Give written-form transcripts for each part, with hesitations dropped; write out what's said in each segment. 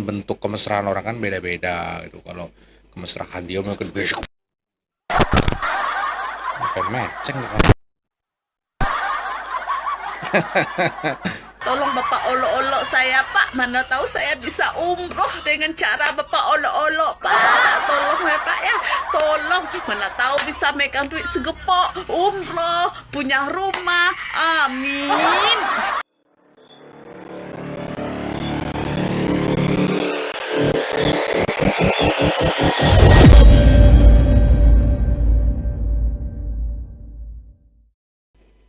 bentuk kemesraan orang kan beda-beda gitu. Kalau kemesraan dia mungkin besok bukan meceng kan. Tolong Bapak olok-olok saya, Pak. Mana tahu saya bisa umroh dengan cara Bapak olok-olok, Pak. Tolong ya, Pak ya. Tolong. Mana tahu bisa megang duit segepok. Umroh. Punya rumah. Amin.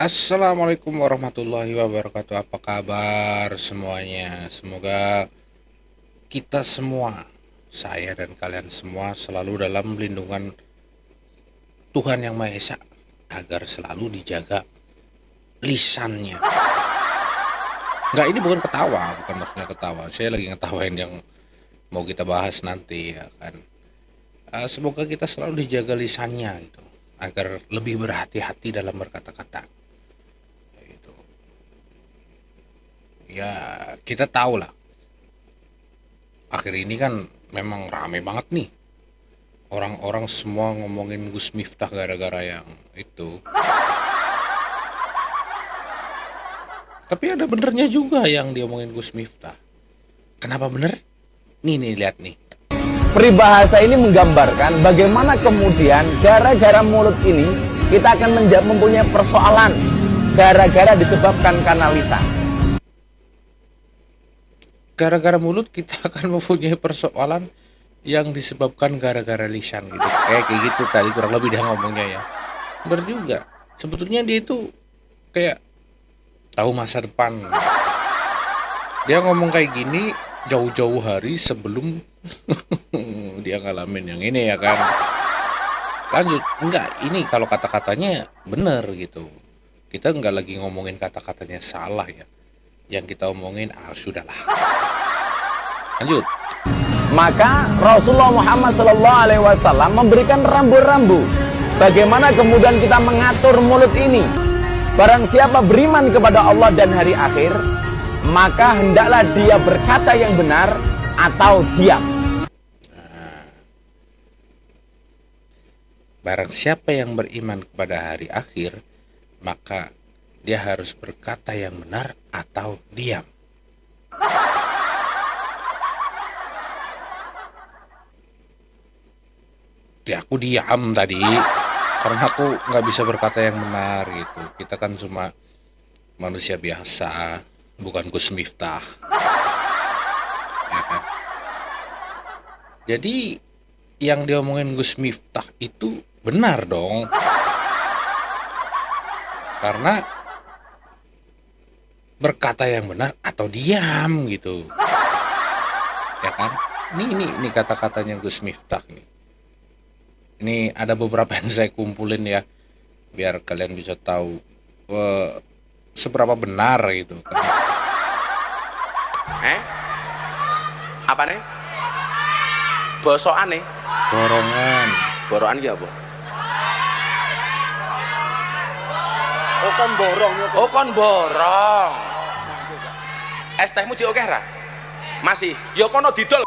Assalamualaikum warahmatullahi wabarakatuh. Apa kabar semuanya? Semoga kita semua, saya dan kalian semua selalu dalam lindungan Tuhan Yang Maha Esa, agar selalu dijaga lisannya. Enggak, ini bukan ketawa, bukan maksudnya ketawa. Saya lagi ngetawain yang mau kita bahas nanti ya kan. Semoga kita selalu dijaga lisannya gitu, agar lebih berhati-hati dalam berkata-kata. Gitu. Ya, kita tahu lah. Akhir ini kan memang rame banget nih. Orang-orang semua ngomongin Gus Miftah gara-gara yang itu. Tapi ada benernya juga yang diomongin Gus Miftah. Kenapa bener? Nih lihat nih. Peribahasa ini menggambarkan bagaimana kemudian gara-gara mulut ini kita akan mempunyai persoalan gara-gara disebabkan karena lisan. Gara-gara mulut kita akan mempunyai persoalan yang disebabkan gara-gara lisan gitu. Kayak gitu tadi kurang lebih dia ngomongnya ya. Bener juga. Sebetulnya dia itu kayak tahu masa depan. Dia ngomong kayak gini jauh-jauh hari sebelum dia ngalamin yang ini ya kan. Lanjut, enggak, ini kalau kata-katanya bener gitu. Kita enggak lagi ngomongin kata-katanya salah ya. Yang kita omongin, sudahlah. Lanjut. Maka Rasulullah Muhammad SAW memberikan rambu-rambu bagaimana kemudian kita mengatur mulut ini. Barang siapa beriman kepada Allah dan hari akhir, maka hendaklah dia berkata yang benar atau diam. Barang siapa yang beriman kepada hari akhir, maka dia harus berkata yang benar atau diam. Ya aku diam tadi, karena aku nggak bisa berkata yang benar gitu. Kita kan cuma manusia biasa, bukan Gus Miftah. Ya kan? Jadi yang diomongin Gus Miftah itu benar dong. Karena berkata yang benar atau diam gitu. Ya kan? Ini kata-katanya Gus Miftah nih. Ini ada beberapa yang saya kumpulin ya, biar kalian bisa tahu seberapa benar gitu kan. Apa nih? Bosokan nih. Borongan. Borokan ya apa? Oh kon borong ya. Oh kon borong. Es tehmu jek akeh ra? Masih. Ya kono didol.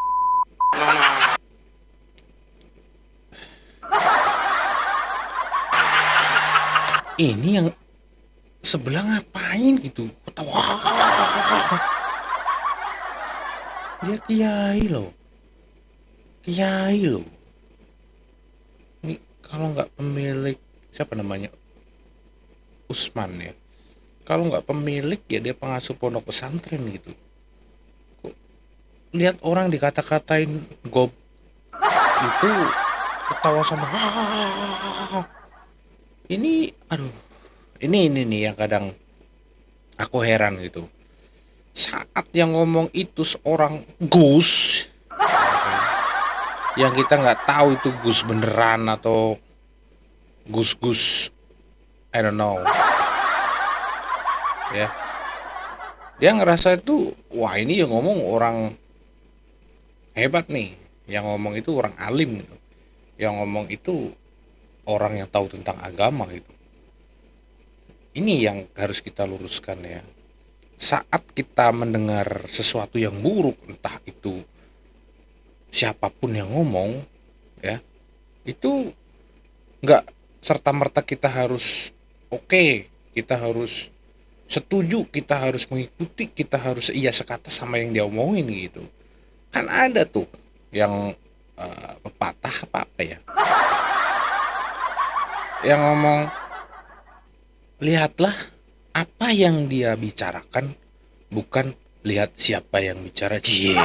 Ini yang sebelah ngapain gitu? Ketawa. Dia kiai loh. Ini kalau nggak pemilik, siapa namanya, Usman ya. Kalau nggak pemilik ya dia pengasuh pondok pesantren gitu. Kok lihat orang dikata-katain gob itu ketawa sama ini, ini nih yang kadang aku heran gitu. Saat yang ngomong itu seorang Gus, yang kita nggak tahu itu Gus beneran atau Gus I don't know ya, dia ngerasa itu wah ini yang ngomong orang hebat nih, yang ngomong itu orang alim gitu, yang ngomong itu orang yang tahu tentang agama gitu. Ini yang harus kita luruskan ya. Saat kita mendengar sesuatu yang buruk, entah itu siapapun yang ngomong ya, itu nggak serta-merta kita harus oke, kita harus setuju, kita harus mengikuti, kita harus iya sekata sama yang dia omongin gitu. Kan ada tuh yang pepatah apa ya, yang ngomong, lihatlah apa yang dia bicarakan, bukan lihat siapa yang bicara. Cie,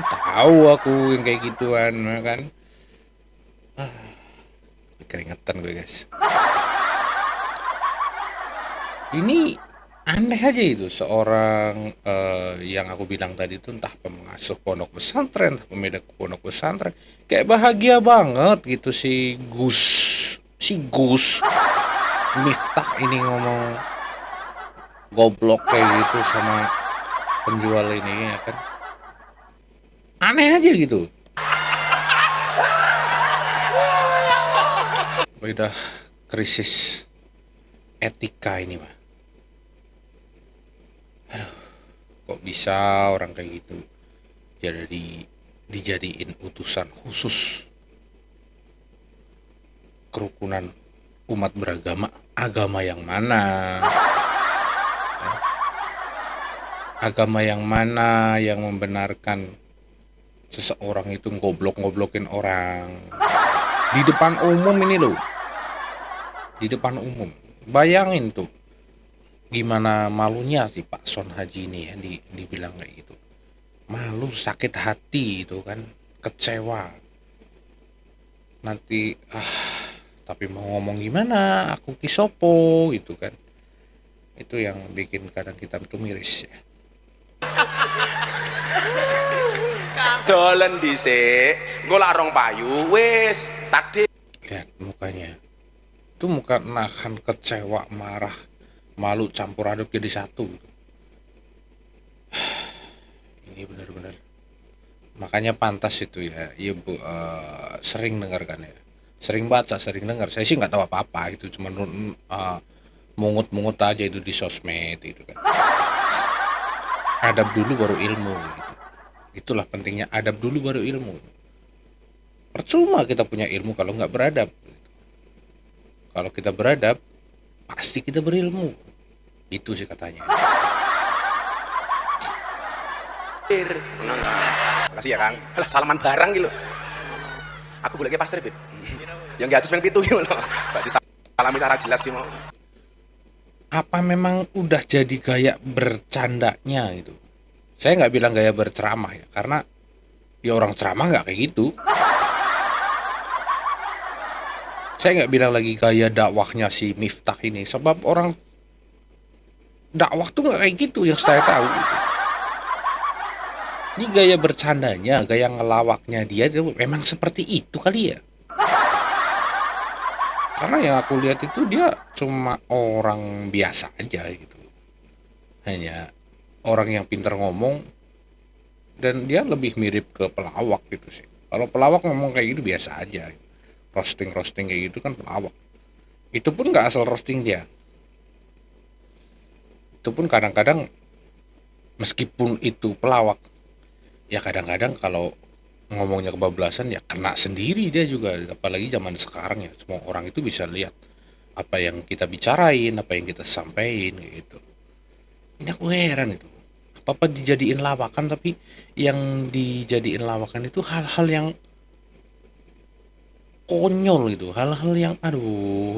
tahu aku yang kayak gituan kan. Keringetan gue guys. Ini aneh aja itu seorang yang aku bilang tadi itu, entah pengasuh pondok pesantren, entah pembeda pondok pesantren, kayak bahagia banget gitu si Gus Miftah ini ngomong goblok kayak gitu sama penjual ini ya kan. Aneh aja gitu. Udah krisis etika ini mah. Aduh, kok bisa orang kayak gitu jadi dijadiin utusan khusus kerukunan umat beragama? Agama yang mana? Agama yang mana yang membenarkan seseorang itu ngoblok-ngoblokin orang di depan umum ini loh, di depan umum. Bayangin tuh gimana malunya si Pak Son Haji ini ya, dibilang kayak gitu. Malu, sakit hati itu kan, kecewa. Nanti tapi mau ngomong gimana, aku kisopo gitu kan. Itu yang bikin kadang kita tuh miris ya. Dolen dhisik, engko lak rong payu wis takdir. Lihat mukanya. Itu muka nahan kecewa, marah, malu campur aduk jadi satu gitu. Ini benar-benar. Makanya pantas itu ya, Ibu sering dengarkan ya. Sering baca, sering dengar. Saya sih nggak tahu apa-apa itu, cuma mungut-mungut aja itu di sosmed itu kan. Adab dulu baru ilmu gitu. Itulah pentingnya adab dulu baru ilmu. Percuma kita punya ilmu kalau nggak beradab. Kalau kita beradab, pasti kita berilmu. Itu sih katanya. Makasih ya Kang. Alah salaman barang gitu. Aku golek pasar Bib. Yang nggak atus ping 7 gitu loh. Berarti salami cara jelas sih mau. Apa memang udah jadi gaya bercandanya gitu? Saya nggak bilang gaya berceramah ya, karena ya orang ceramah nggak kayak gitu. Saya nggak bilang lagi gaya dakwahnya si Miftah ini, sebab orang dakwah tuh nggak kayak gitu yang saya tahu gitu. Ini gaya bercandanya, gaya ngelawaknya dia itu memang seperti itu kali ya. Karena yang aku lihat itu dia cuma orang biasa aja gitu. Hanya orang yang pintar ngomong, dan dia lebih mirip ke pelawak gitu sih. Kalau pelawak ngomong kayak gitu biasa aja. Roasting kayak gitu kan pelawak. Itu pun nggak asal roasting dia. Itu pun kadang-kadang meskipun itu pelawak, ya kadang-kadang kalau ngomongnya kebablasan ya kena sendiri dia juga. Apalagi zaman sekarang ya, semua orang itu bisa lihat apa yang kita bicarain, apa yang kita sampaikan gitu. Ini aku heran itu. Apa dijadiin lawakan, tapi yang dijadiin lawakan itu hal-hal yang konyol gitu, hal-hal yang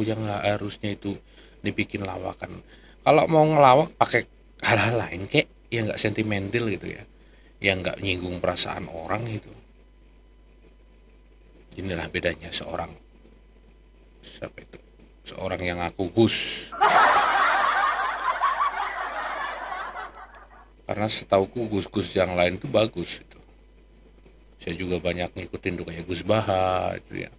yang nggak harusnya itu dibikin lawakan. Kalau mau ngelawak pakai hal-hal lain kayak yang nggak sentimental gitu ya, yang nggak nyinggung perasaan orang gitu. Inilah bedanya seorang yang ngaku Gus. Karena setauku Gus-Gus yang lain itu bagus itu. Saya juga banyak ngikutin tuh kayak Gus Baha itu ya.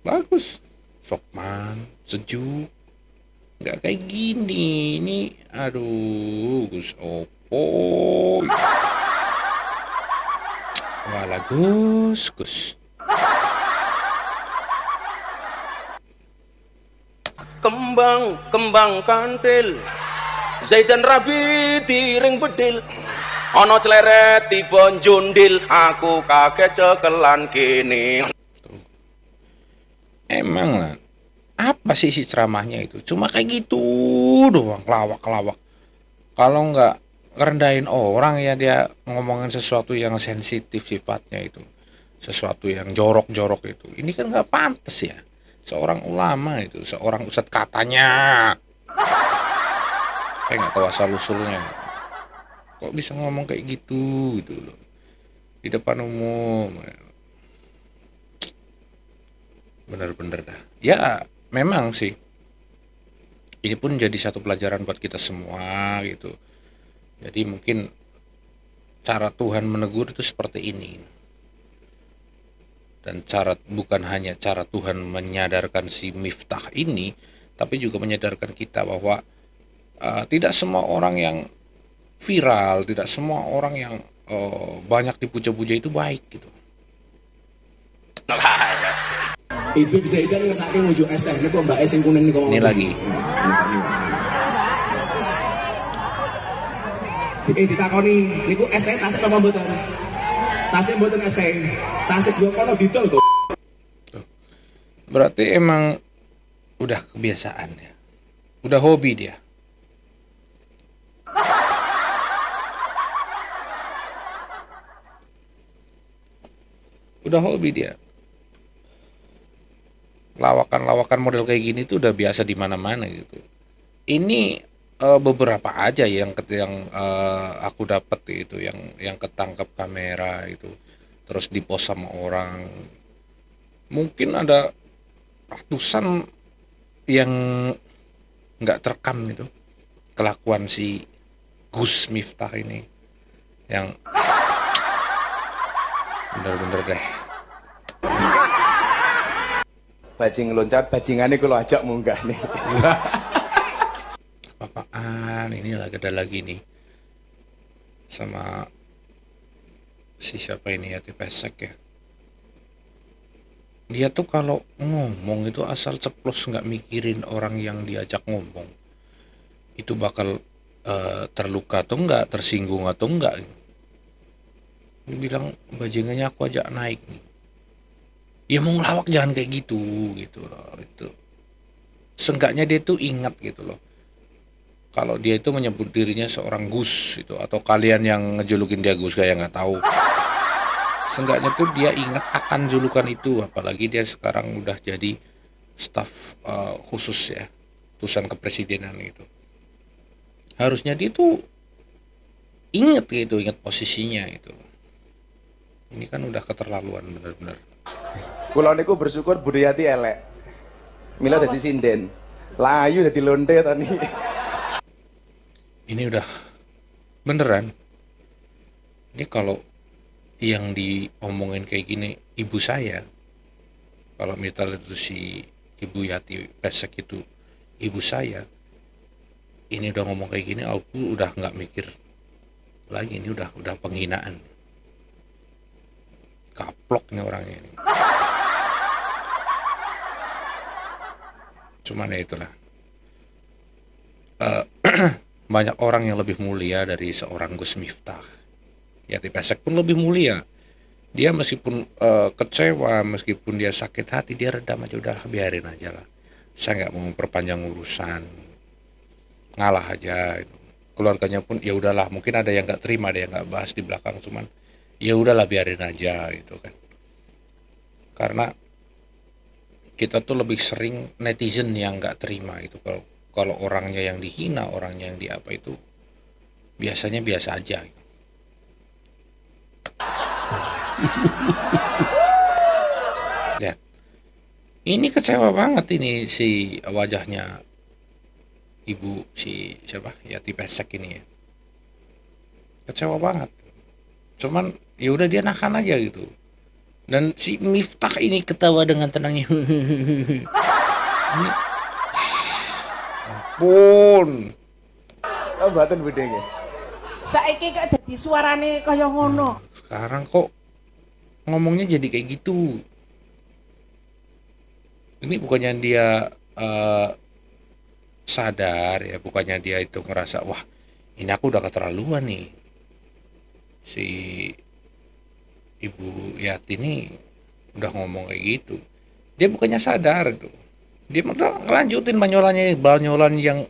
Bagus, sokman, sejuk, nggak kayak gini. Ini Gus Opo. Walah Gus. Kembang kantil, Zaidan Rabi di ring bedil. Ono celeret tiba njundil, aku kaget cekelan kene. Emang lah, apa sih isi ceramahnya itu? Cuma kayak gitu doang, lawak-lawak. Kalau nggak ngerendahin orang ya dia ngomongin sesuatu yang sensitif sifatnya itu, sesuatu yang jorok-jorok itu. Ini kan nggak pantas ya. Seorang ulama itu, seorang ustadz katanya. Saya nggak tahu asal usulnya. Kok bisa ngomong kayak gitu gitu loh di depan umum. Bener-bener dah. Ya memang sih. Ini pun jadi satu pelajaran buat kita semua gitu. Jadi mungkin cara Tuhan menegur itu seperti ini. Dan bukan hanya cara Tuhan menyadarkan si Miftah ini, tapi juga menyadarkan kita bahwa tidak semua orang yang viral, tidak semua orang yang banyak dipuja-puja itu baik gitu. Ibu bisa ikan ngesake ngujuk es teh niku mbak es sing kuning niku. Ini lagi. Ditakoni niku es teh tasik apa mboten? Tasik mboten es teh. Tasik yo kono didol kok. Berarti emang udah kebiasaan ya. Udah hobi dia. Udah hobi dia. Lawakan-lawakan model kayak gini tuh udah biasa di mana-mana gitu. Ini beberapa aja yang aku dapat itu yang ketangkap kamera itu terus dipost sama orang. Mungkin ada ratusan yang nggak terekam itu kelakuan si Gus Miftah ini yang bener-bener deh. Bajing loncat, bajingannya kalau ajak munggah nih. Apaan ini ada lagi nih sama si siapa ini ya, Tipesek ya. Dia tuh kalau ngomong itu asal ceplos, nggak mikirin orang yang diajak ngomong itu bakal terluka atau enggak, tersinggung atau enggak. Dia bilang bajingannya aku ajak naik nih. Ya mau ngelawak jangan kayak gitu loh. Itu seenggaknya dia tuh ingat gitu loh. Kalau dia itu menyebut dirinya seorang Gus itu, atau kalian yang ngejulukin dia Gus kayak nggak tahu. Seenggaknya tuh dia ingat akan julukan itu, apalagi dia sekarang udah jadi staf khusus ya, utusan kepresidenan itu. Harusnya dia tuh ingat gitu, ingat posisinya itu. Ini kan udah keterlaluan bener-bener. Kula niku bersyukur Budayati elek. Mila dadi sinden. Layu dadi lonte tani. Ini udah beneran. Ini kalau yang diomongin kayak gini ibu saya, kalau misalnya itu si Ibu Yati Pesek itu ibu saya, ini udah ngomong kayak gini aku udah nggak mikir lagi, ini udah penghinaan. Kaplok nih orangnya ini. Cuman ya itulah, banyak orang yang lebih mulia dari seorang Gus Miftah. Yati Pesek pun lebih mulia. Dia meskipun kecewa, meskipun dia sakit hati, dia redam aja, udah biarin aja lah. Saya nggak mau memperpanjang urusan, ngalah aja. Itu. Keluarganya pun ya udahlah, mungkin ada yang nggak terima, ada yang nggak bahas di belakang, cuman ya udahlah biarin aja itu kan. Karena kita tuh lebih sering netizen yang nggak terima itu, kalau orangnya yang dihina, orangnya yang diapa itu biasanya biasa aja. Lihat, ini kecewa banget ini si wajahnya ibu si siapa Yati Pesek ini ya, kecewa banget. Cuman ya udah dia nahan aja gitu. Dan si Miftah ini ketawa dengan tenangnya. Ini ampun. Oh, mboten budhe nggih. Saiki kok dadi suarane kaya ngono. Sekarang kok ngomongnya jadi kayak gitu. Ini bukannya dia sadar ya, bukannya dia itu ngerasa wah ini aku udah keterlaluan nih. si Ibu Yati ini udah ngomong kayak gitu. Dia bukannya sadar tuh. Dia malah ngelanjutin banyolan yang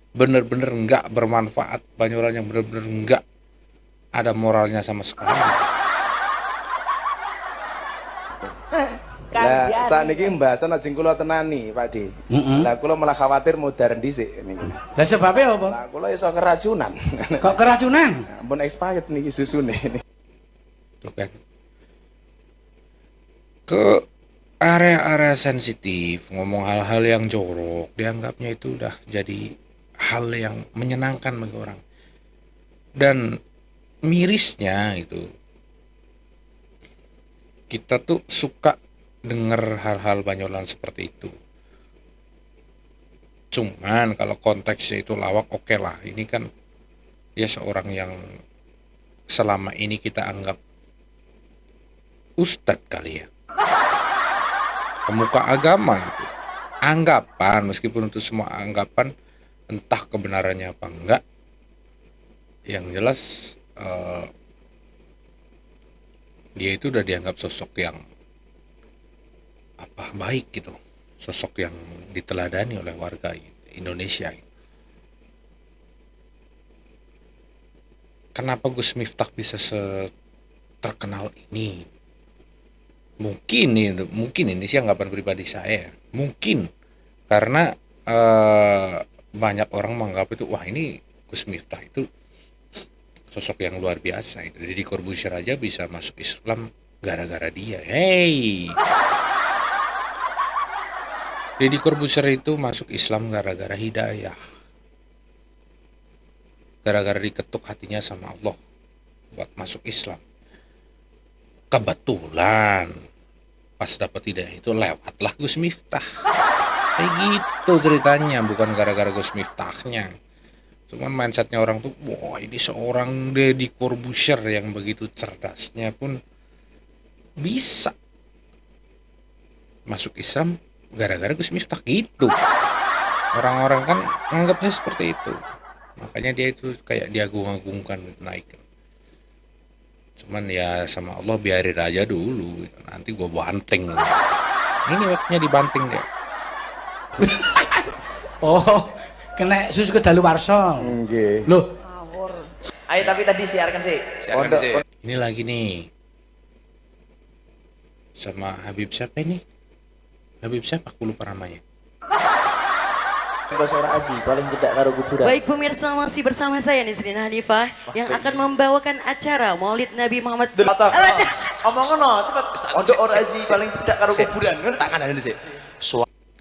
bener-bener nggak bermanfaat, banyolan yang bener-bener nggak ada moralnya sama sekali. Lah sakniki mbahasan sing kula tenani, Pak Di. Lah kula malah khawatir modar dhisik niki. Lah sebabnya apa? Lah kula iso keracunan. Kok keracunan? Ampun expired niki susune. Tuh kan. Ke area-area sensitif, ngomong hal-hal yang jorok, dianggapnya itu udah jadi hal yang menyenangkan bagi orang. Dan mirisnya itu, kita tuh suka denger hal-hal banyolan seperti itu. Cuman kalau konteksnya itu lawak, oke lah. Ini kan dia seorang yang selama ini kita anggap ustadz kali ya, pemuka agama itu. Anggapan, meskipun itu semua anggapan, entah kebenarannya apa enggak, yang jelas dia itu udah dianggap sosok yang baik gitu, sosok yang diteladani oleh warga Indonesia. Kenapa Gus Miftah bisa terkenal ini? Mungkin ini sih anggapan pribadi saya. Mungkin karena banyak orang menganggap itu, wah ini Gus Miftah itu sosok yang luar biasa. Itu Deddy Corbuzier aja bisa masuk Islam gara-gara dia. Hey, Deddy Corbuzier itu masuk Islam gara-gara hidayah, gara-gara diketuk hatinya sama Allah buat masuk Islam. Kebetulan pas dapat hidayah itu lewatlah Gus Miftah. Kayak gitu ceritanya, bukan gara-gara Gus Miftahnya. Cuman mindsetnya orang tuh, wah ini seorang Deddy Corbuzier yang begitu cerdasnya pun bisa masuk Islam gara-gara Gus Miftah gitu. Orang-orang kan anggapnya seperti itu. Makanya dia itu kayak diagung-agungkan, naik. Cuman ya sama Allah biarin aja dulu, nanti gue banting. Ini waktunya dibanting dia. Oh, kena susu kedaluwarsa. Nggih. Loh, Ayo tapi tadi siarkan sih. Siarkan sih. Ini lagi nih sama Habib siapa ini? Habib siapa? Aku lupa namanya. Suara Aji paling cedak karo kuburan. Baik pemirsa, masih bersama saya Nisrin Hanifah yang akan membawakan acara Maulid Nabi Muhammad Omong ngono, cepet. Ondo ora Aji paling cedak karo kuburan. Tangan ada sih.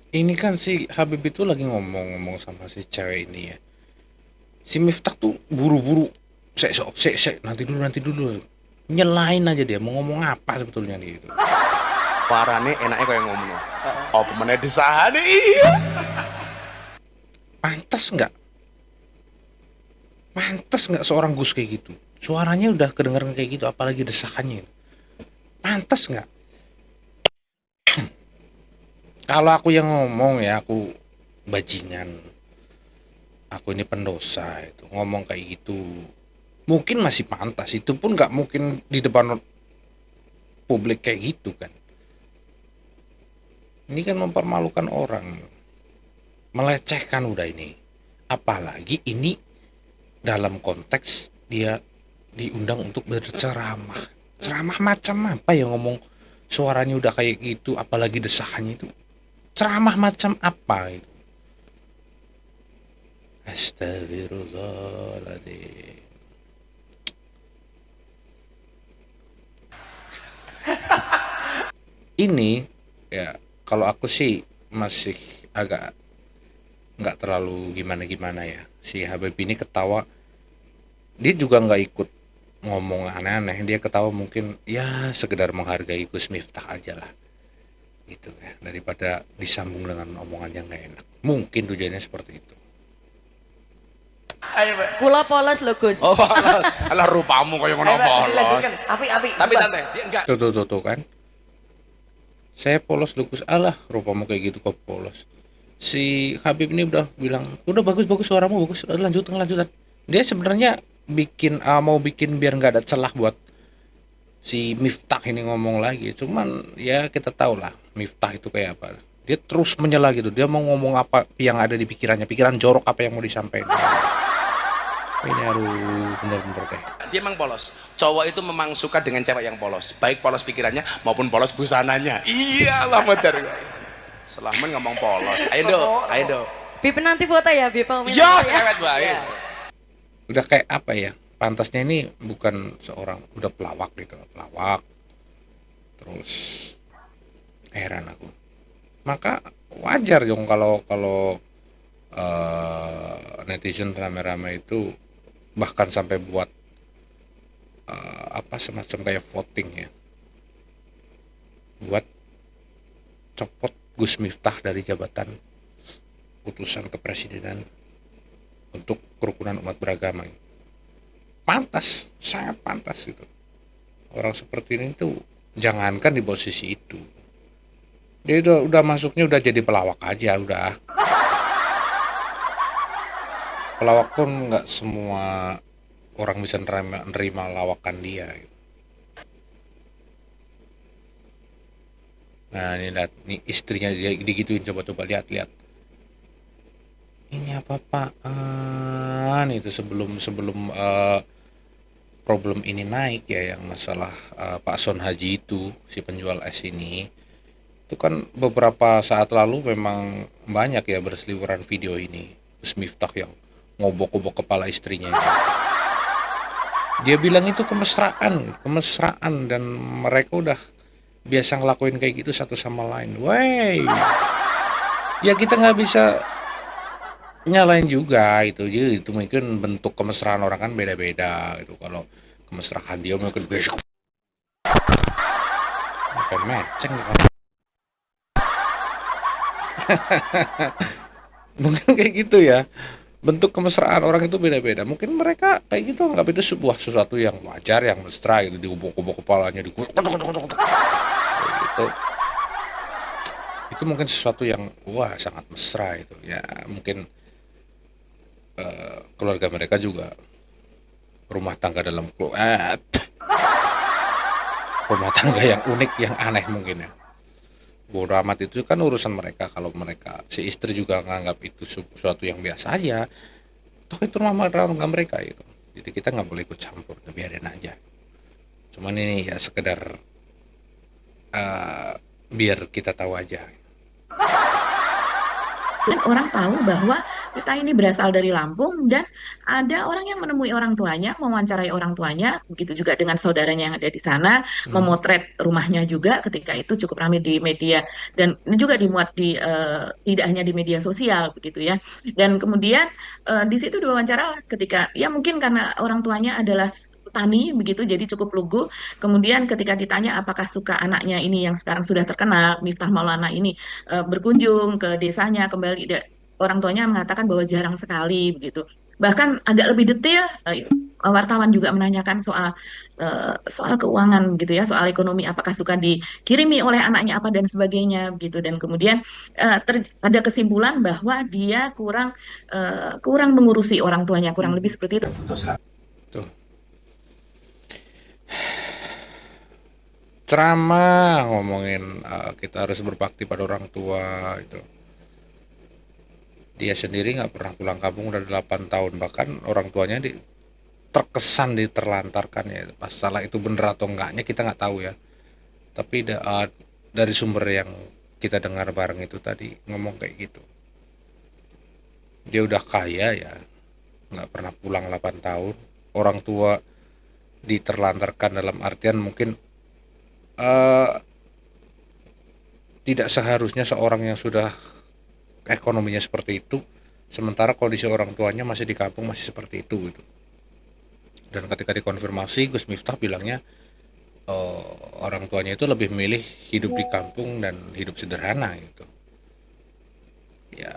Ini kan si Habib itu lagi ngomong sama si cewek ini ya. Si Miftah tuh buru-buru, sek, nanti dulu. Nyelain aja dia, mau ngomong apa sebetulnya dia itu. Suarane enaknya kayak ngomong. Apa meneh desahane iya. Pantas nggak seorang Gus kayak gitu? Suaranya udah kedengeran kayak gitu, apalagi desakannya. Pantas nggak? Kalau aku yang ngomong ya, aku bajingan, aku ini pendosa, itu ngomong kayak gitu mungkin masih pantas. Itu pun nggak mungkin di depan publik kayak gitu kan. Ini kan mempermalukan orang, melecehkan udah ini. Apalagi ini dalam konteks dia diundang untuk berceramah. Ceramah macam apa ya, ngomong suaranya udah kayak gitu, apalagi desahannya itu. Ceramah macam apa itu? Astagfirullahaladzim. Ini ya, kalau aku sih masih agak nggak terlalu gimana ya. Si Habib ini ketawa, dia juga nggak ikut ngomong aneh-aneh, dia ketawa mungkin ya sekedar menghargai Gus Miftah aja lah gitu ya, daripada disambung dengan omongan yang nggak enak. Mungkin tujuannya seperti itu. Ayo, Pak. Kula polos lho Gus. Oh, alah rupamu kayak ngono polos. Api. Tapi santai, dia enggak. Tuh kan. Saya polos lu Gus, alah rupamu kayak gitu kok polos. Si Habib ini udah bilang, udah bagus suaramu bagus, lanjutan. Dia sebenarnya mau bikin biar nggak ada celah buat si Miftah ini ngomong lagi. Cuman ya kita tahu lah Miftah itu kayak apa. Dia terus menyela gitu. Dia mau ngomong apa yang ada di pikirannya, pikiran jorok apa yang mau disampaikan. Ini aduh bener-bener deh. Dia emang polos. Cowok itu memang suka dengan cewek yang polos, baik polos pikirannya maupun polos busananya. Iyalah modar. Selamat ngomong polos. Ayo do. Bib nanti foto ya, Bib. Ya, sekawet baik. Udah kayak apa ya? Pantasnya ini bukan seorang udah pelawak gitu, pelawak. Terus heran aku. Maka wajar dong kalau netizen rame-rame itu bahkan sampai buat semacam kayak voting ya, buat copot Gus Miftah dari jabatan utusan kepresidenan untuk kerukunan umat beragama. Pantas, sangat pantas itu. Orang seperti ini tuh jangankan di posisi itu, dia udah masuknya udah jadi pelawak aja udah. Pelawak pun nggak semua orang bisa nerima lawakan dia gitu. Nah ini lihat, nih istrinya dia digituin, coba lihat ini apa-apaan itu sebelum problem ini naik ya, yang masalah Pak Son Haji itu, si penjual es ini. Itu kan beberapa saat lalu memang banyak ya berseliweran video ini Gus Miftah yang ngobok-ngobok kepala istrinya. Dia bilang itu kemesraan dan mereka udah biasa ngelakuin kayak gitu satu sama lain. Wey, ya kita nggak bisa nyalain juga itu. Jadi itu mungkin bentuk kemesraan orang kan beda-beda gitu. Kalau kemesraan dia mungkin besok kayak meceng gitu. Mungkin kayak gitu ya. Bentuk kemesraan orang itu beda-beda. Mungkin mereka kayak gitu anggap itu sebuah sesuatu yang wajar, yang mesra gitu, diubuk-ubuk kepalanya, gitu. Itu mungkin sesuatu yang wah sangat mesra itu. Ya mungkin keluarga mereka juga rumah tangga rumah tangga yang unik, yang aneh mungkin ya. Bodo amat, itu kan urusan mereka. Kalau mereka, si istri juga nganggap itu sesuatu yang biasa aja, toh itu rumah tangga mereka itu. Jadi kita nggak boleh ikut campur, biarin aja. Cuman ini ya sekedar biar kita tahu aja. Dan orang tahu bahwa Miftah ini berasal dari Lampung, dan ada orang yang menemui orang tuanya, mewawancarai orang tuanya, begitu juga dengan saudaranya yang ada di sana, memotret rumahnya juga ketika itu cukup ramai di media, dan ini juga dimuat di tidak hanya di media sosial begitu ya. Dan kemudian di situ diwawancara ketika ya mungkin karena orang tuanya adalah petani begitu, jadi cukup lugu. Kemudian ketika ditanya apakah suka anaknya ini yang sekarang sudah terkenal, Miftah Maulana ini berkunjung ke desanya kembali, orang tuanya mengatakan bahwa jarang sekali begitu. Bahkan agak lebih detail, wartawan juga menanyakan soal keuangan gitu ya, soal ekonomi, apakah suka dikirimi oleh anaknya apa dan sebagainya begitu. Dan kemudian ada kesimpulan bahwa dia kurang mengurusi orang tuanya, kurang lebih seperti itu. Tuh. Ceramah ngomongin kita harus berbakti pada orang tua itu. Dia sendiri nggak pernah pulang kampung udah 8 tahun, bahkan orang tuanya terkesan diterlantarkan ya. Masalah itu bener atau enggaknya kita nggak tahu ya. Tapi dari sumber yang kita dengar bareng itu tadi ngomong kayak gitu. Dia udah kaya ya, nggak pernah pulang 8 tahun. Orang tua diterlantarkan dalam artian mungkin tidak seharusnya seorang yang sudah ekonominya seperti itu, sementara kondisi orang tuanya masih di kampung masih seperti itu gitu. Dan ketika dikonfirmasi, Gus Miftah bilangnya orang tuanya itu lebih milih hidup di kampung dan hidup sederhana gitu. Ya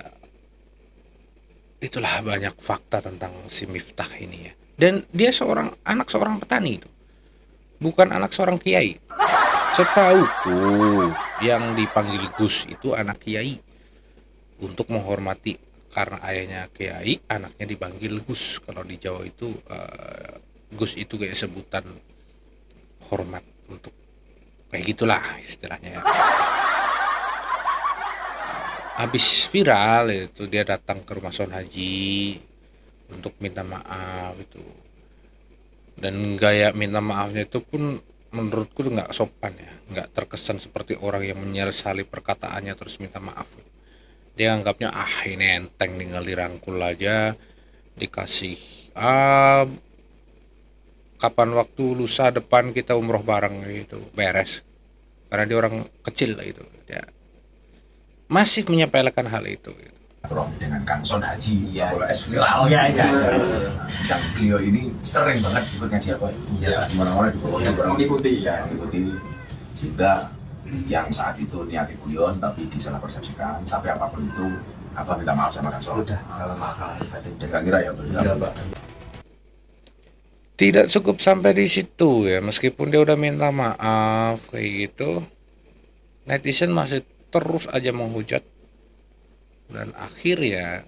itulah banyak fakta tentang si Miftah ini ya. Dan dia anak seorang petani itu, bukan anak seorang kiai. Setauku yang dipanggil Gus itu anak kiai untuk menghormati karena ayahnya kiai, anaknya dipanggil Gus. Kalau di Jawa itu Gus itu kayak sebutan hormat untuk kayak gitulah istilahnya ya. Habis viral itu dia datang ke rumah Son Haji untuk minta maaf itu, dan gaya minta maafnya itu pun menurutku nggak sopan ya, nggak terkesan seperti orang yang menyesali perkataannya terus minta maaf. Dia anggapnya ini enteng, tinggal dirangkul aja, dikasih kapan waktu lusa depan kita umroh bareng gitu, beres. Karena dia orang kecil lah itu, dia masih menyepelekan hal itu gitu. Dengan Kang Son Haji, viral dan beliau ini sering banget ikut ngaji apa di mana-mana diikuti sehingga yang saat itu niati guyon tapi disalah persepsikan, tapi apapun itu apa minta maaf sama Kang Son. Dan kira ya tidak cukup sampai di situ ya, meskipun dia udah minta maaf kayak gitu, netizen masih terus aja menghujat, dan akhirnya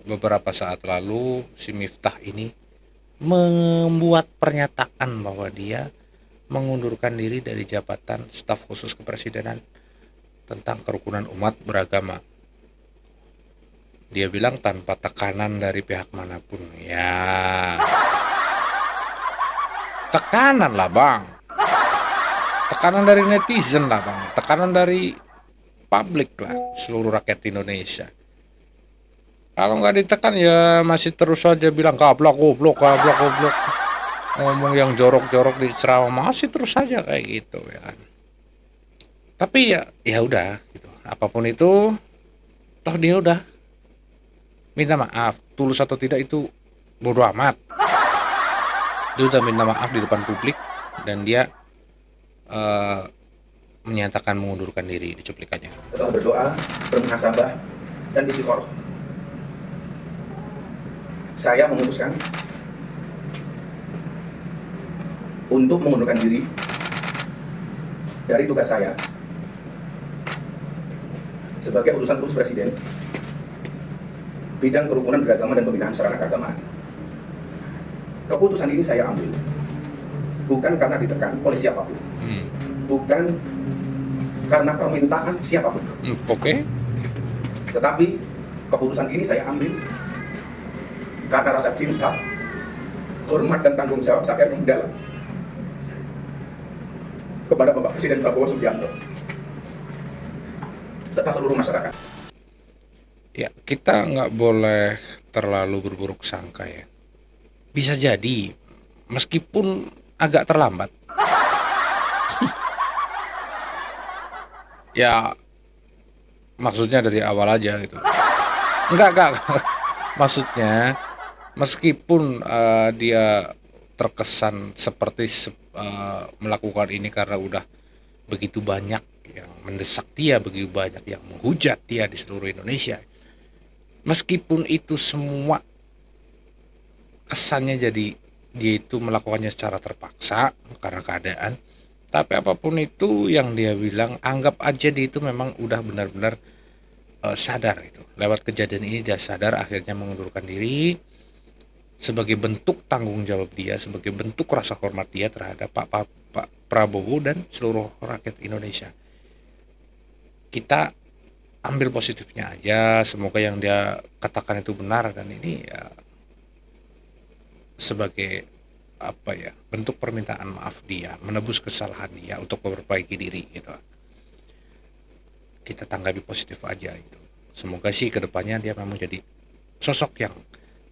beberapa saat lalu si Miftah ini membuat pernyataan bahwa dia mengundurkan diri dari jabatan staf khusus kepresidenan tentang kerukunan umat beragama. Dia bilang tanpa tekanan dari pihak manapun. Ya, tekanan lah bang, tekanan dari netizen lah bang, tekanan dari publik lah, seluruh rakyat Indonesia. Kalau nggak ditekan ya masih terus saja bilang goblok, ngomong yang jorok-jorok di ceramah masih terus saja kayak gitu ya kan. Tapi ya udah gitu, apapun itu toh dia udah minta maaf, tulus atau tidak itu bodo amat. Dia udah minta maaf di depan publik dan dia menyatakan mengundurkan diri di cuplikannya. Setelah berdoa, bermuhasabah, dan istiqoroh, saya memutuskan untuk mengundurkan diri dari tugas saya sebagai utusan khusus Presiden bidang kerukunan beragama dan pembinaan sarana keagamaan. Keputusan ini saya ambil bukan karena ditekan oleh siapapun, bukan karena permintaan siapapun. Oke. Tetapi keputusan ini saya ambil karena rasa cinta, hormat dan tanggung jawab saya yang mendalam kepada Bapak Presiden Prabowo Subianto serta seluruh masyarakat. Ya, kita nggak boleh terlalu berburuk sangka ya. Bisa jadi meskipun agak terlambat. Ya, maksudnya dari awal aja gitu. Enggak. Maksudnya meskipun dia terkesan seperti melakukan ini karena udah begitu banyak yang mendesak dia, begitu banyak yang menghujat dia di seluruh Indonesia. Meskipun itu semua kesannya jadi dia itu melakukannya secara terpaksa karena keadaan, tapi apapun itu yang dia bilang, anggap aja dia itu memang udah benar-benar sadar itu. Lewat kejadian ini dia sadar, akhirnya mengundurkan diri sebagai bentuk tanggung jawab dia, sebagai bentuk rasa hormat dia terhadap Pak Prabowo dan seluruh rakyat Indonesia. Kita ambil positifnya aja, semoga yang dia katakan itu benar, dan ini ya sebagai bentuk permintaan maaf dia, menebus kesalahan dia untuk memperbaiki diri gitu. Kita tanggapi positif aja itu. Semoga sih kedepannya dia memang jadi sosok yang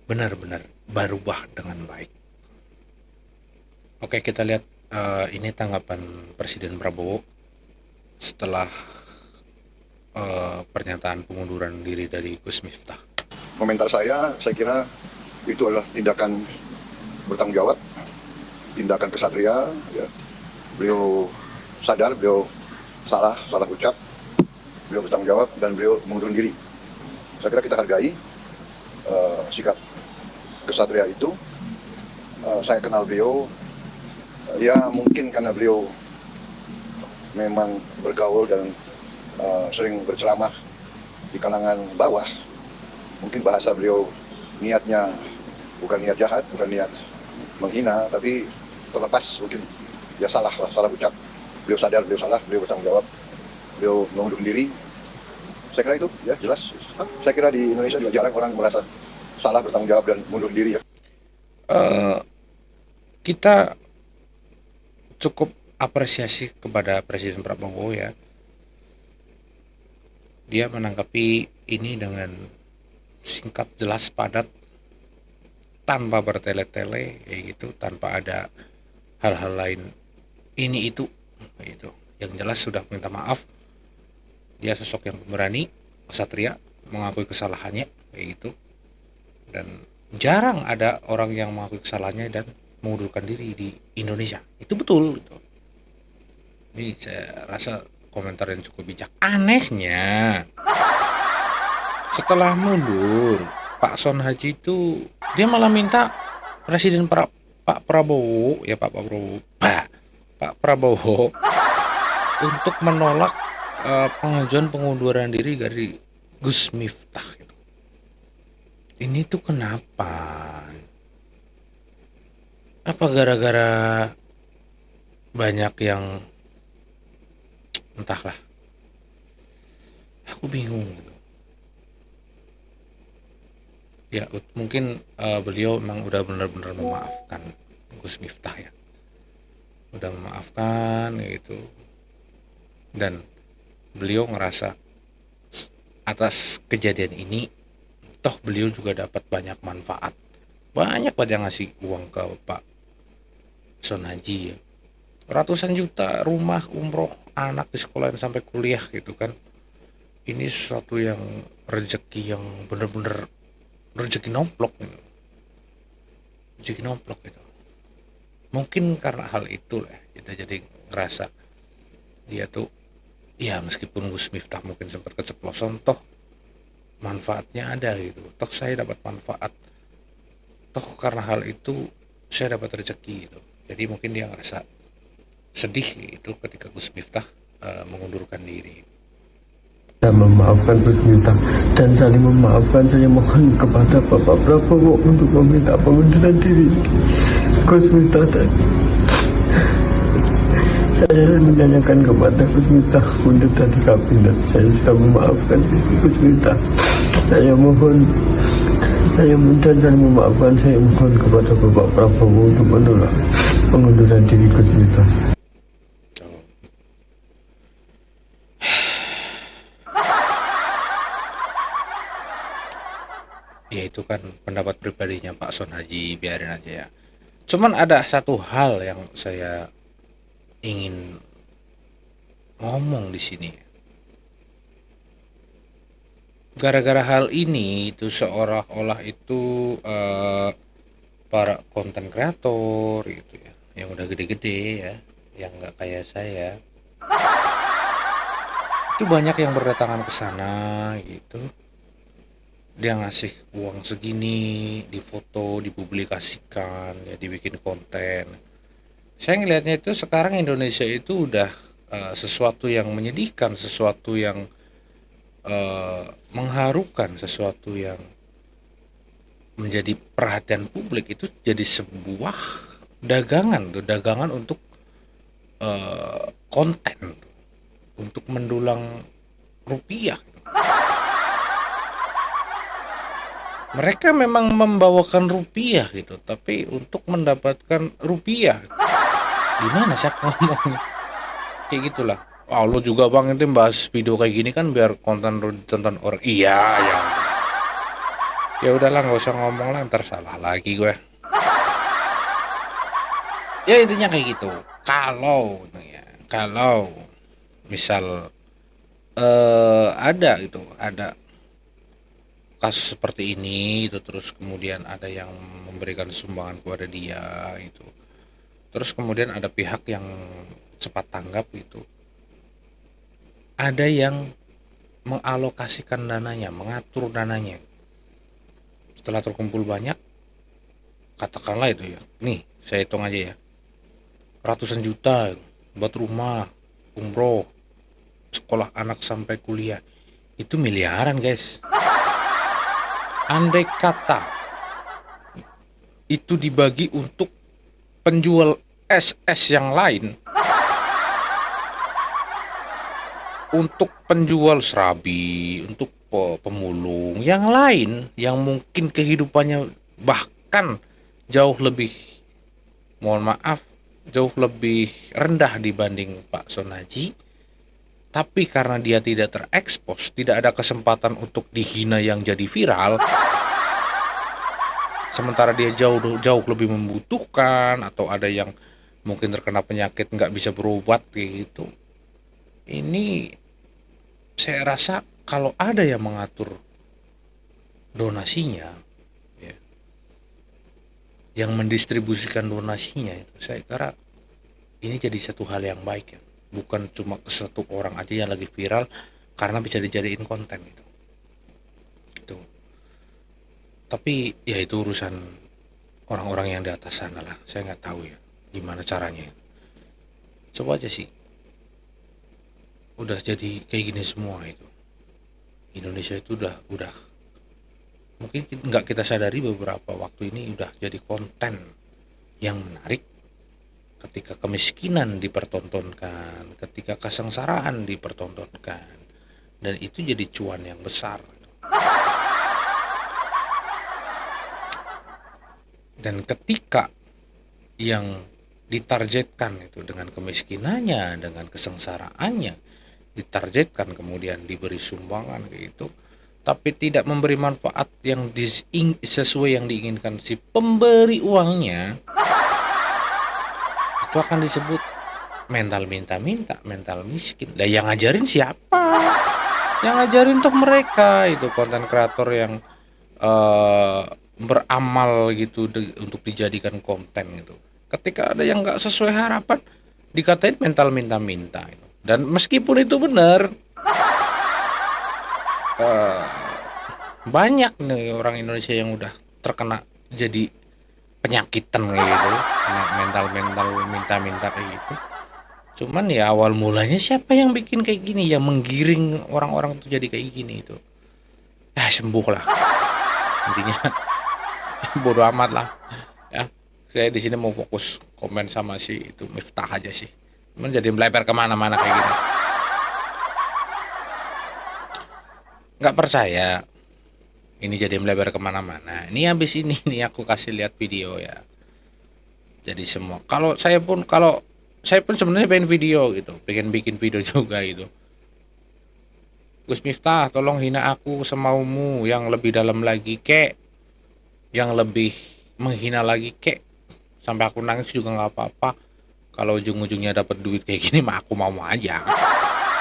benar-benar berubah dengan baik. Oke, kita lihat ini tanggapan Presiden Prabowo setelah pernyataan pengunduran diri dari Gus Miftah. Komentar saya kira itu adalah tindakan bertanggung jawab, tindakan kesatria. Ya. Beliau sadar, beliau salah ucap, beliau bertanggung jawab dan beliau mengundurkan diri. Saya kira kita hargai sikap kesatria itu. Saya kenal beliau, ya mungkin karena beliau memang bergaul dan sering berceramah di kalangan bawah. Mungkin bahasa beliau niatnya bukan niat jahat, bukan niat menghina, tapi terlepas mungkin ya salah ucap. Beliau sadar beliau salah, beliau bertanggung jawab, beliau mengundurkan diri. Saya kira itu ya jelas. Saya kira di Indonesia juga jarang orang merasa salah, bertanggung jawab dan mundur diri ya. Kita cukup apresiasi kepada Presiden Prabowo ya. Dia menanggapi ini dengan singkat, jelas, padat, tanpa bertele-tele kayak gitu, tanpa ada hal-hal lain ini itu gitu. Yang jelas sudah minta maaf. Dia sosok yang berani, kesatria, mengakui kesalahannya kayak gitu. Dan jarang ada orang yang mengakui kesalahannya dan mengundurkan diri di Indonesia. Itu betul gitu. Ini saya rasa komentar yang cukup bijak. Anehnya setelah mundur Pak Son Haji itu dia malah minta Presiden Pak Prabowo Pak Prabowo untuk menolak pengajuan pengunduran diri dari Gus Miftah gitu. Ini tuh kenapa? Apa gara-gara banyak yang entahlah, aku bingung gitu. Ya mungkin beliau memang udah benar-benar memaafkan Gus Miftah ya, udah memaafkan gitu, dan beliau ngerasa atas kejadian ini toh beliau juga dapat banyak manfaat, banyak yang ngasih uang ke Pak Son Haji ya, ratusan juta, rumah, umroh, anak di sekolah sampai kuliah gitu kan. Ini sesuatu yang rezeki yang bener-bener rezeki nomplok gitu. Rezeki nomplok gitu. Mungkin karena hal itu lah kita jadi ngerasa dia tuh ya, meskipun Gus Miftah mungkin sempat keceplosan, toh manfaatnya ada gitu. Toh saya dapat manfaat. Toh karena hal itu saya dapat rezeki gitu. Jadi mungkin dia ngerasa sedih itu ketika Gus Miftah mengundurkan diri. Saya memaafkan Gus Miftah dan saling memaafkan. Saya mohon kepada Bapak Prabowo untuk meminta pengunduran diri Gus Miftah. Saya menanyakan kepada Gus Miftah untuk tadi kabinet. Saya sudah memaafkan Gus Miftah. Saya mohon, saya minta dan memaafkan. Saya mohon kepada Bapak Prabowo untuk menolak pengunduran diri Gus Miftah. Ya itu kan pendapat pribadinya Pak Son Haji, biarin aja ya. Cuman ada satu hal yang saya ingin ngomong di sini. Gara-gara hal ini itu seolah-olah itu para konten kreator gitu ya, yang udah gede-gede ya, yang nggak kayak saya, itu banyak yang berdatangan ke sana gitu. Dia ngasih uang segini, difoto, dipublikasikan, ya dibikin konten. Saya ngelihatnya itu sekarang Indonesia itu udah sesuatu yang menyedihkan, sesuatu yang mengharukan, sesuatu yang menjadi perhatian publik, itu jadi sebuah dagangan untuk konten, untuk mendulang rupiah. Mereka memang membawakan rupiah gitu, tapi untuk mendapatkan rupiah, gimana sih ngomongnya? Kayak gitulah. Oh, lo juga bang itu bahas video kayak gini kan biar konten ditonton orang. Iya ya. Ya udahlah, nggak usah ngomong lah, ntar salah lagi gue. Ya intinya kayak gitu. Kalau misal ada kasus seperti ini itu, terus kemudian ada yang memberikan sumbangan kepada dia itu, terus kemudian ada pihak yang cepat tanggap itu, ada yang mengalokasikan dananya, mengatur dananya. Setelah terkumpul banyak, katakanlah itu ya, nih saya hitung aja ya, ratusan juta buat rumah, umroh, sekolah anak sampai kuliah itu miliaran, guys. Andai kata itu dibagi untuk penjual es yang lain, untuk penjual serabi, untuk pemulung yang lain yang mungkin kehidupannya bahkan jauh lebih, mohon maaf, jauh lebih rendah dibanding Pak Sonaji, tapi karena dia tidak terekspos, tidak ada kesempatan untuk dihina yang jadi viral, sementara dia jauh lebih membutuhkan, atau ada yang mungkin terkena penyakit nggak bisa berobat gitu. Ini saya rasa kalau ada yang mengatur donasinya, ya, yang mendistribusikan donasinya, itu saya kira ini jadi satu hal yang baik, ya. Bukan cuma ke satu orang aja yang lagi viral karena bisa dijadiin konten itu. Tapi ya itu urusan orang-orang yang di atas sana lah. Saya nggak tahu ya gimana caranya. Coba aja sih, udah jadi kayak gini semua itu. Indonesia itu udah mungkin nggak kita sadari beberapa waktu ini udah jadi konten yang menarik. Ketika kemiskinan dipertontonkan, ketika kesengsaraan dipertontonkan, dan itu jadi cuan yang besar. Dan ketika yang ditargetkan itu dengan kemiskinannya, dengan kesengsaraannya, ditargetkan kemudian diberi sumbangan gitu, tapi tidak memberi manfaat yang sesuai yang diinginkan si pemberi uangnya, itu akan disebut mental minta-minta, mental miskin. Lah yang ngajarin siapa? Yang ngajarin tuh mereka itu konten kreator yang beramal gitu untuk dijadikan konten gitu. Ketika ada yang nggak sesuai harapan, dikatain mental minta-minta gitu. Dan meskipun itu benar, banyak nih orang Indonesia yang udah terkena jadi penyakitan kayak gitu, mental minta-minta kayak gitu. Cuman ya awal mulanya siapa yang bikin kayak gini, yang menggiring orang-orang tuh jadi kayak gini itu. Sembuh lah. Intinya bodo amat lah. Ya, saya di sini mau fokus komen sama si itu Miftah aja sih. Cuman jadi melebar kemana-mana kayak gini. Nggak percaya ini jadi melebar kemana-mana. Ini habis ini nih aku kasih lihat video ya. Jadi semua. Kalau saya pun sebenarnya pengen video gitu, pengen bikin video juga gitu. Gus Miftah, tolong hina aku semaumu, yang lebih dalam lagi kek, yang lebih menghina lagi kek, sampai aku nangis juga nggak apa-apa. Kalau ujung-ujungnya dapat duit kayak gini mah aku mau aja.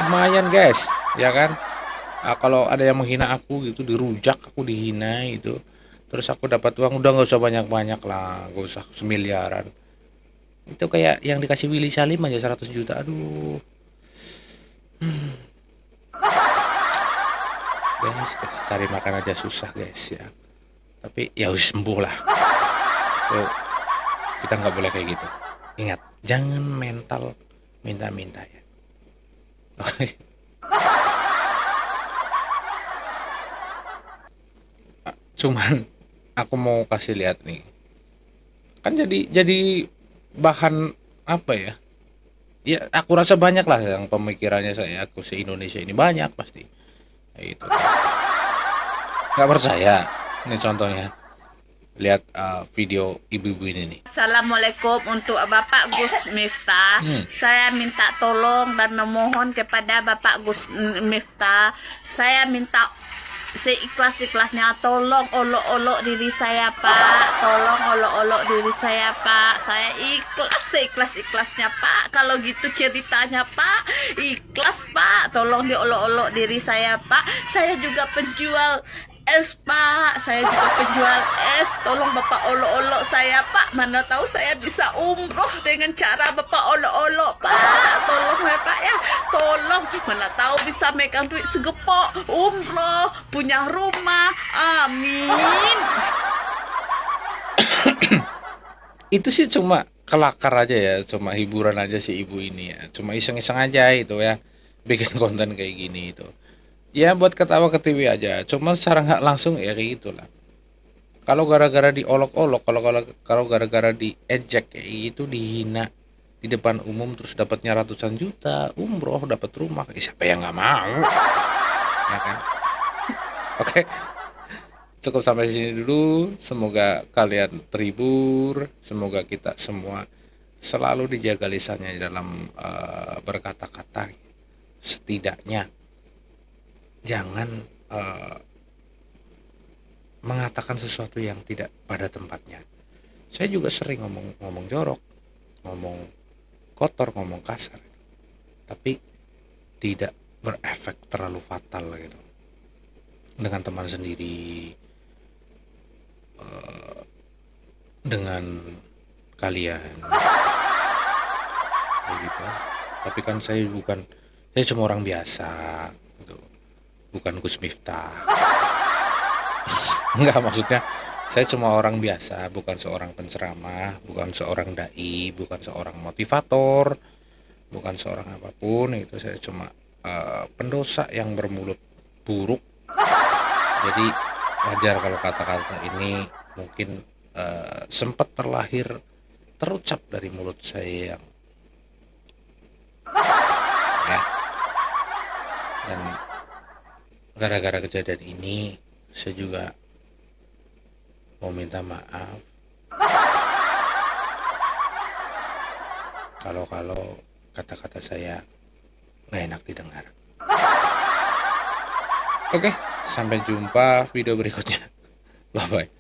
Lumayan guys, ya kan? Kalau ada yang menghina aku gitu, dirujak, aku dihina itu, terus aku dapat uang, udah nggak usah banyak-banyak lah, nggak usah semiliaran. Itu kayak yang dikasih Willy Salim aja 100 juta, aduh. Guys, cari makan aja susah guys ya. Tapi ya harus sembuh lah. Tuh, kita nggak boleh kayak gitu. Ingat, jangan mental minta-minta ya. Cuman aku mau kasih lihat nih, kan jadi bahan apa ya? Ya aku rasa banyak lah yang pemikirannya aku se-Indonesia ini banyak pasti. Ya, itu. Nggak percaya? Ini contohnya. Lihat video ibu-ibu ini nih. Assalamualaikum untuk Bapak Gus Miftah. Saya minta tolong dan memohon kepada Bapak Gus Miftah. Saya minta seikhlas-ikhlasnya, tolong olok-olok diri saya Pak, tolong olok-olok diri saya Pak, saya ikhlas seikhlas-ikhlasnya Pak, kalau gitu ceritanya Pak, ikhlas Pak, tolong diolok-olok diri saya Pak, saya juga penjual es Pak, saya juga penjual es, tolong Bapak olok-olok saya Pak, mana tahu saya bisa umroh dengan cara Bapak olok-olok Pak, tolong ya Pak ya, tolong, mana tahu bisa megang duit segepok, umroh, punya rumah, amin. Itu sih cuma kelakar aja ya, cuma hiburan aja si ibu ini ya, cuma iseng-iseng aja itu ya, bikin konten kayak gini itu. Ya buat ketawa ketiwi aja, cuman secara nggak langsung ya kayak gitulah. Kalau gara-gara diolok-olok, kalau gara-gara diejek kayak gitu, dihina di depan umum terus dapatnya ratusan juta, umroh, dapat rumah, siapa yang nggak mau? Ya kan? Oke. Cukup sampai sini dulu. Semoga kalian terhibur, semoga kita semua selalu dijaga lisannya dalam berkata-kata. Setidaknya jangan mengatakan sesuatu yang tidak pada tempatnya. Saya juga sering ngomong jorok, ngomong kotor, ngomong kasar, tapi tidak berefek terlalu fatal gitu. Dengan teman sendiri, dengan kalian, begitu. Tapi kan saya cuma orang biasa, gitu. Bukan Gus Miftah. Enggak, maksudnya saya cuma orang biasa, bukan seorang penceramah, bukan seorang dai, bukan seorang motivator, bukan seorang apapun. Itu saya cuma pendosa yang bermulut buruk. Jadi wajar kalau kata-kata ini mungkin sempat terucap dari mulut saya yang ya. Dan gara-gara kejadian ini saya juga mau minta maaf kalau kata-kata saya nggak enak didengar. Oke, sampai jumpa video berikutnya. Bye bye.